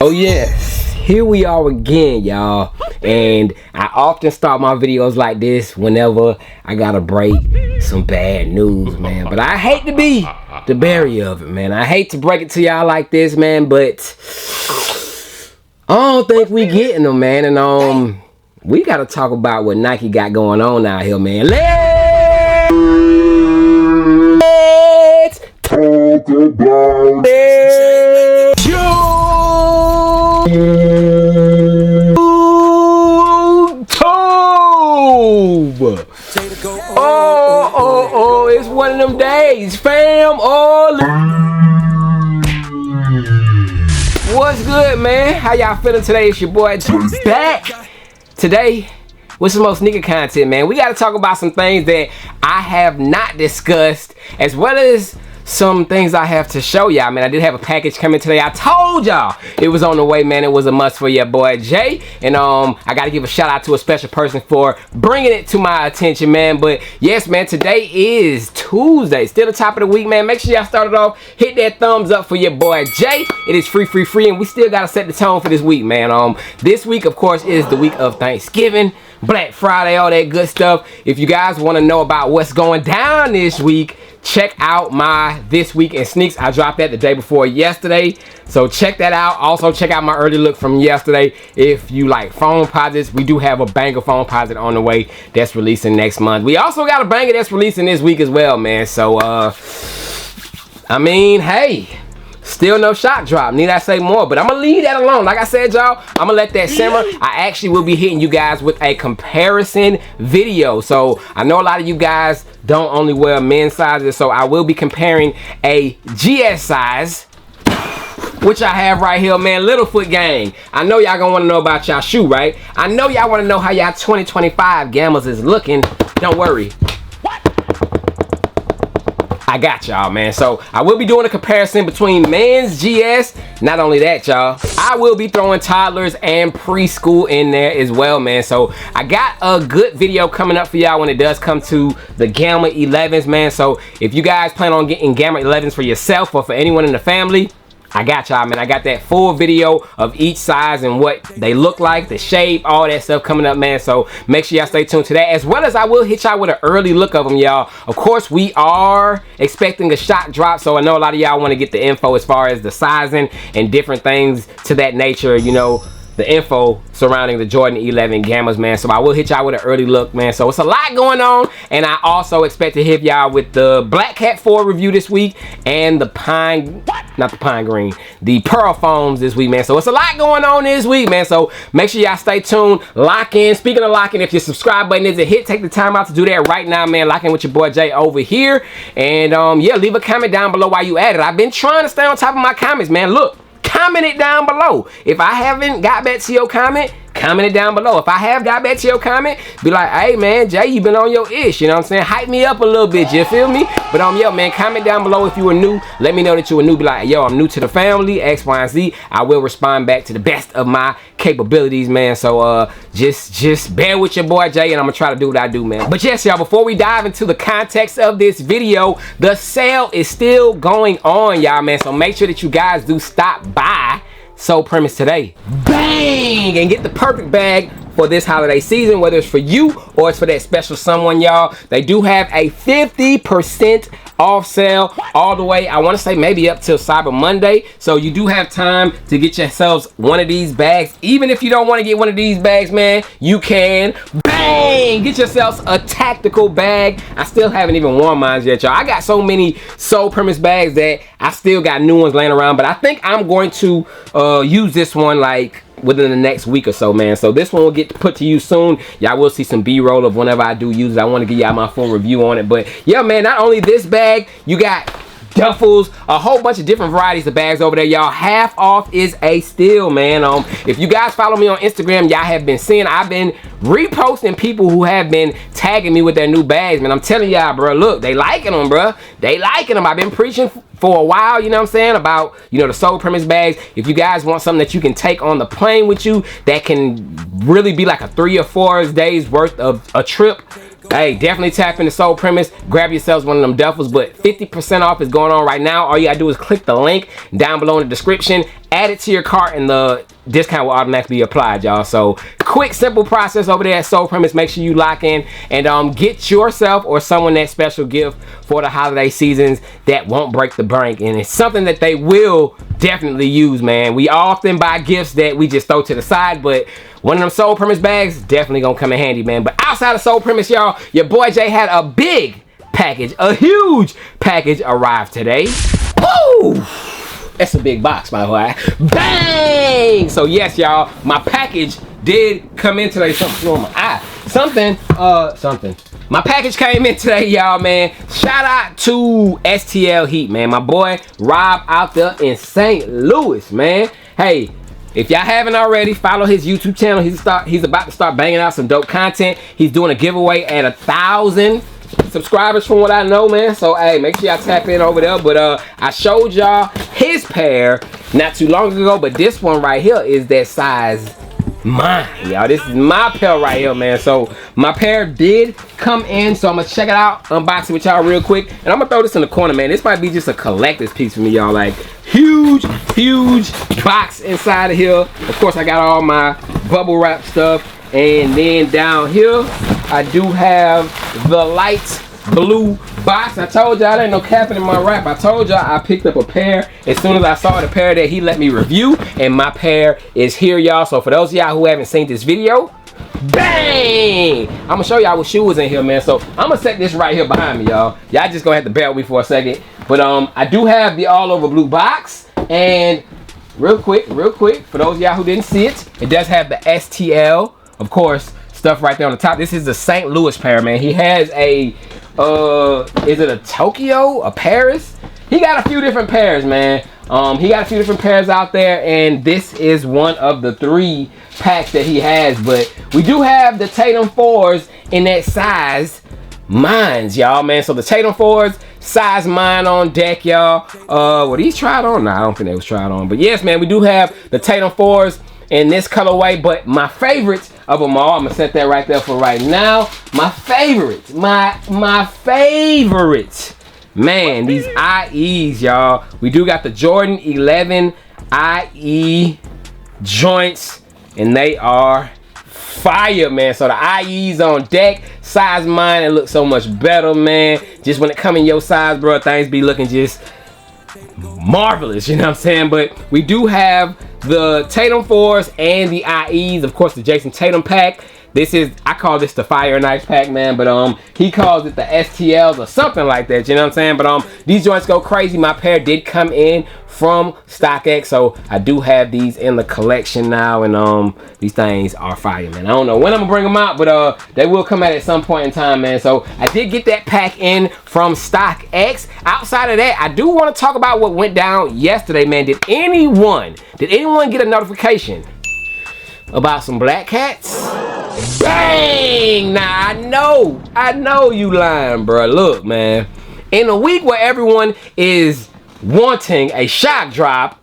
Oh yeah, here we are again, y'all. And I often start my videos like this whenever I gotta break some bad news, man. But I hate to be the bearer of it, man. I hate to break it to y'all like this, man, but I don't think we getting them, man. And we gotta talk about what Nike got going on out here, man. Let's talk about it. Oh, it's one of them days, fam. What's good, man? How y'all feeling today? It's your boy back today with some more sneaker content, man. We got to talk about some things that I have not discussed, as well as some things I have to show y'all, man. I did have a package coming today. I told y'all it was on the way, man. It was a must for your boy Jay, and I gotta give a shout out to a special person for bringing it to my attention, man. But yes, man, today is Tuesday, still the top of the week, man. Make sure y'all start it off, hit that thumbs up for your boy Jay. It is free, and we still gotta set the tone for this week, man. This week, of course, is the week of Thanksgiving, Black Friday, all that good stuff. If you guys want to know about what's going down this week, check out my This Week in Sneaks. I dropped that the day before yesterday, so check that out. Also check out my early look from yesterday. If you like phone posits, we do have a banger phone posit on the way that's releasing next month. We also got a banger that's releasing this week as well, man. So I mean, hey, still no shot drop, need I say more, but I'm gonna leave that alone. Like I said, y'all, I'm gonna let that simmer. I actually will be hitting you guys with a comparison video. So I know a lot of you guys don't only wear men's sizes, so I will be comparing a GS size, which I have right here, man. Littlefoot gang, I know y'all gonna want to know about y'all shoe, right? I know y'all want to know how y'all 2025 Gammas is looking. Don't worry, I got y'all, man. So I will be doing a comparison between men's GS. Not only that, y'all, I will be throwing toddlers and preschool in there as well, man. So I got a good video coming up for y'all when it does come to the Gamma 11s, man. So if you guys plan on getting Gamma 11s for yourself or for anyone in the family, I got y'all, man. I got that full video of each size and what they look like, the shape, all that stuff coming up, man. So make sure y'all stay tuned to that, as well as I will hit y'all with an early look of them, y'all. Of course, we are expecting a shot drop, so I know a lot of y'all want to get the info as far as the sizing and different things to that nature, you know, the info surrounding the Jordan 11 Gammas, man. So I will hit y'all with an early look, man. So it's a lot going on, and I also expect to hit y'all with the Black Cat 4 review this week and the the Pearl Foams this week, man. So it's a lot going on this week, man. So make sure y'all stay tuned, lock in. Speaking of locking, if your subscribe button isn't hit, take the time out to do that right now, man. Lock in with your boy Jay over here, and yeah, leave a comment down below while you at it. I've been trying to stay on top of my comments, man. Look, comment it down below. If I haven't got back to your comment, comment it down below. If I have got back to your comment, be like, hey man, Jay, you been on your ish, you know what I'm saying? Hype me up a little bit, you feel me? But yo, man, comment down below if you were new. Let me know that you were new. Be like, yo, I'm new to the family, X, Y, and Z. I will respond back to the best of my capabilities, man. So just bear with your boy Jay, and I'm gonna try to do what I do, man. But yes, y'all, before we dive into the context of this video, the sale is still going on, y'all, man. So make sure that you guys do stop by Sole Premise today, bang, and get the perfect bag for this holiday season, whether it's for you or it's for that special someone, y'all. They do have a 50% off sale all the way, I want to say maybe up till Cyber Monday. So you do have time to get yourselves one of these bags. Even if you don't want to get one of these bags, man, you can, bang, get yourselves a tactical bag. I still haven't even worn mine yet, y'all. I got so many Sole Premise bags that I still got new ones laying around, but I think I'm going to use this one like within the next week or so, man. So this one will get put to use soon. Y'all will see some B-roll of whenever I do use it. I want to give y'all my full review on it. But yeah, man, not only this bag, you got duffels, a whole bunch of different varieties of bags over there, y'all. Half off is a steal, man. If you guys follow me on Instagram, y'all have been seeing I've been reposting people who have been tagging me with their new bags, man. I'm telling y'all, bro, look, they liking them, bro. They liking them. I've been preaching for a while, you know what I'm saying, about, you know, the Sole Premise bags. If you guys want something that you can take on the plane with you that can really be like a 3 or 4 days worth of a trip, hey, definitely tap into Soul Premise. Grab yourselves one of them duffels, but 50% off is going on right now. All you gotta do is click the link down below in the description, add it to your cart, and the discount will automatically be applied, y'all. So quick, simple process over there at Soul Premise. Make sure you lock in and get yourself or someone that special gift for the holiday seasons that won't break the bank, and it's something that they will definitely use, man. We often buy gifts that we just throw to the side, but one of them Soul Premise bags definitely gonna come in handy, man. But outside of Soul Premise, y'all, your boy Jay had a big package, a huge package arrive today. Woo! That's a big box, by the way. Bang! So yes, y'all, my package did come in today. Something on my eye. Something. My package came in today, y'all, man. Shout out to STL Heat, man. My boy Rob out there in St. Louis, man. Hey, if y'all haven't already, follow his YouTube channel. He's about to start banging out some dope content. He's doing a giveaway at 1,000 subscribers from what I know, man. So hey, make sure y'all tap in over there. But I showed y'all his pair not too long ago, but this one right here is that size mine, y'all. This is my pair right here, man. So my pair did come in, so I'm gonna check it out, unbox it with y'all real quick, and I'm gonna throw this in the corner, man. This might be just a collector's piece for me, y'all. Like huge box inside of here. Of course, I got all my bubble wrap stuff, and then down here I do have the light blue box. I told y'all there ain't no capping in my wrap. I told y'all I picked up a pair as soon as I saw the pair that he let me review, and my pair is here, y'all. So for those of y'all who haven't seen this video, bang! I'm gonna show y'all what shoe was in here, man. So I'm gonna set this right here behind me, y'all. Y'all just gonna have to bear with me for a second. But I do have the all over blue box, and real quick, for those of y'all who didn't see it, it does have the STL, of course, stuff right there on the top. This is the St. Louis pair, man. He has a is it a Tokyo, a Paris? He got a few different pairs, man. He got a few different pairs out there, and this is one of the 3 packs that he has. But we do have the Tatum 4s in that size mines, y'all, man. So the Tatum 4s size mine on deck, y'all. Were these tried on? Nah, I don't think they was tried on. But yes, man, we do have the Tatum 4s in this colorway, but my favorite of them all, I'm gonna set that right there for right now. My favorite, my favorite, man, these IEs, y'all. We do got the Jordan 11 IE joints, and they are fire, man. So the IEs on deck, size mine, it looks so much better, man. Just when it come in your size, bro, things be looking just marvelous, you know what I'm saying? But we do have the Tatum 4s and the IEs, of course, the Jason Tatum pack. This is, I call this the Fire and Ice pack, man, but he calls it the STLs or something like that, you know what I'm saying? But these joints go crazy. My pair did come in from StockX, so I do have these in the collection now, and these things are fire, man. I don't know when I'm gonna bring them out, but they will come out at some point in time, man. So I did get that pack in from StockX. Outside of that, I do want to talk about what went down yesterday, man. Did anyone get a notification about some black cats? Bang! Nah, I know you lying, bro. Look, man, in a week where everyone is wanting a shock drop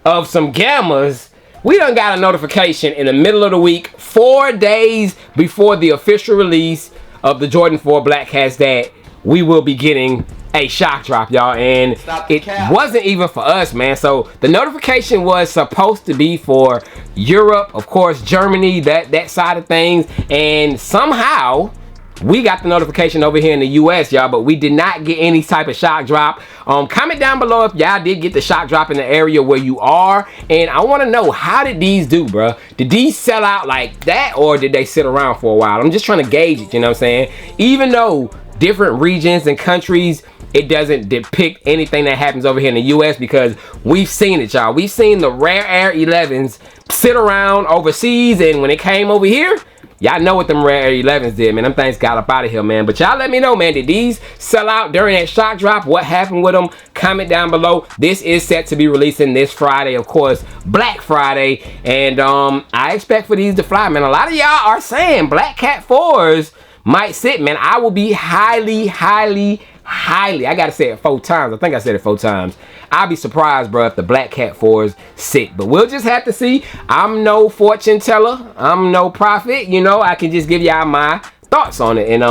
of some gammas, we done got a notification in the middle of the week, 4 days before the official release of the Jordan 4 Black Cats, that we will be getting a shock drop, y'all. And it wasn't even for us, man. So the notification was supposed to be for Europe, of course, Germany, that side of things, and somehow we got the notification over here in the US, y'all, but we did not get any type of shock drop. Comment down below if y'all did get the shock drop in the area where you are, and I want to know, how did these do, bro? Did these sell out like that, or did they sit around for a while? I'm just trying to gauge it, you know what I'm saying? Even though different regions and countries, it doesn't depict anything that happens over here in the US, because we've seen it, y'all. We've seen the Rare Air 11s sit around overseas, and when it came over here, y'all know what them Rare Air 11s did, man. Them things got up out of here, man. But y'all let me know, man. Did these sell out during that shock drop? What happened with them? Comment down below. This is set to be releasing this Friday, of course, Black Friday. And I expect for these to fly, man. A lot of y'all are saying Black Cat 4s might sit, man. I will be highly, I gotta say it 4 times. I think I said it 4 times. I'll be surprised, bro, if the Black Cat 4s sit. But we'll just have to see. I'm no fortune teller. I'm no prophet. You know, I can just give y'all my thoughts on it. And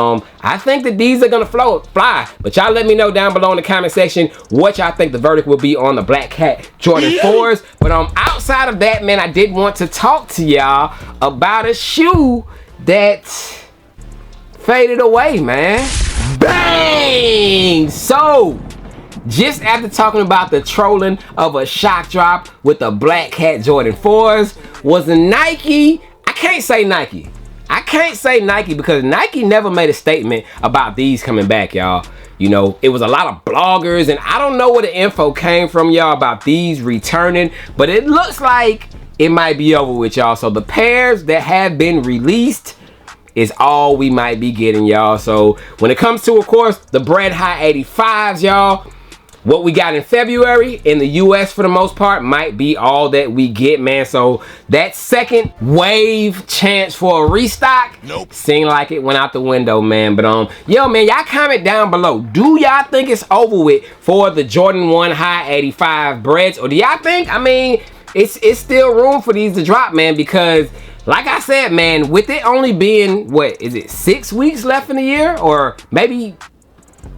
I think that these are gonna fly. But y'all let me know down below in the comment section what y'all think the verdict will be on the Black Cat Jordan 4s. But outside of that, man, I did want to talk to y'all about a shoe that faded away, man. Bang! So just after talking about the trolling of a shock drop with the Black Cat Jordan 4s, was a Nike. I can't say Nike because Nike never made a statement about these coming back, y'all. You know, it was a lot of bloggers, and I don't know where the info came from, y'all, about these returning, but it looks like it might be over with, y'all. So the pairs that have been released is all we might be getting, y'all. So when it comes to, of course, the Bread High 85s, y'all, what we got in February in the US for the most part might be all that we get, man. So that second wave chance for a restock, seemed like it went out the window, man. But yo, man, y'all comment down below. Do y'all think it's over with for the Jordan 1 High 85 breads, or do y'all think, I mean, it's still room for these to drop, man? Because like I said, man, with it only being, what is it, 6 weeks left in the year, or maybe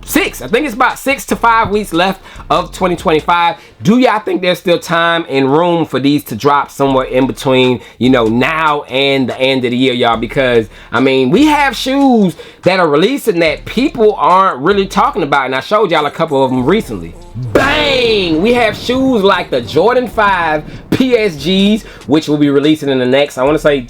6, I think it's about 6 to 5 weeks left of 2025. Do y'all think there's still time and room for these to drop somewhere in between, you know, now and the end of the year, y'all? Because I mean, we have shoes that are releasing that people aren't really talking about, and I showed y'all a couple of them recently. Bang! We have shoes like the Jordan 5 PSGs, which will be releasing in the next, I want to say,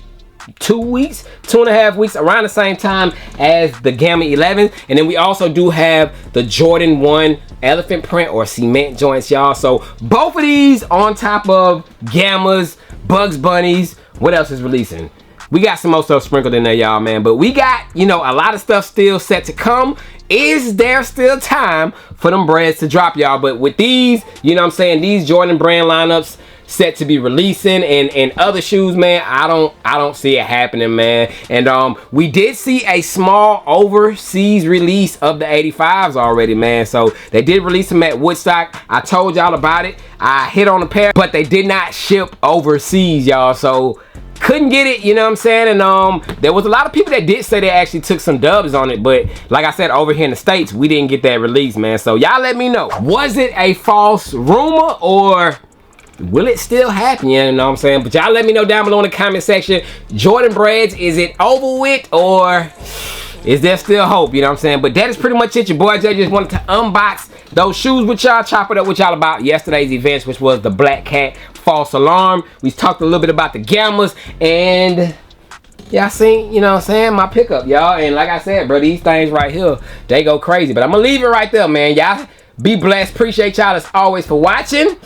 2 weeks, 2.5 weeks, around the same time as the Gamma 11. And then we also do have the Jordan 1 elephant print or cement joints, y'all. So both of these on top of Gammas, Bugs Bunnies. What else is releasing? We got some more stuff sprinkled in there, y'all, man. But we got, you know, a lot of stuff still set to come. Is there still time for them breads to drop, y'all? But with these, you know what I'm saying, these Jordan brand lineups set to be releasing, and other shoes, man, I don't see it happening, man. And we did see a small overseas release of the 85s already, man. So they did release them at Woodstock. I told y'all about it. I hit on a pair, but they did not ship overseas, y'all. So couldn't get it, you know what I'm saying? And there was a lot of people that did say they actually took some dubs on it, but like I said, over here in the States, we didn't get that release, man. So y'all let me know, was it a false rumor, or will it still happen? You know what I'm saying? But y'all let me know down below in the comment section. Jordan breads, is it over with, or is there still hope? You know what I'm saying? But that is pretty much it. Your boy Jay just wanted to unbox those shoes with y'all, chop it up with y'all about yesterday's events, which was the Black Cat false alarm. We talked a little bit about the Gammas, and y'all seen, you know what I'm saying, my pickup, y'all. And like I said, bro, these things right here, they go crazy. But I'm gonna leave it right there, man. Y'all be blessed. Appreciate y'all as always for watching.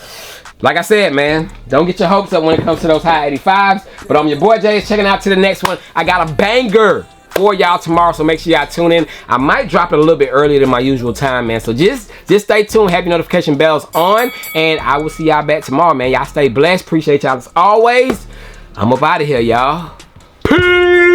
Like I said, man, don't get your hopes up when it comes to those high 85s. But your boy Jay is checking out to the next one. I got a banger for y'all tomorrow, so make sure y'all tune in. I might drop it a little bit earlier than my usual time, man. So just stay tuned, have your notification bells on, and I will see y'all back tomorrow, man. Y'all stay blessed. Appreciate y'all as always. I'm up out of here, y'all. Peace.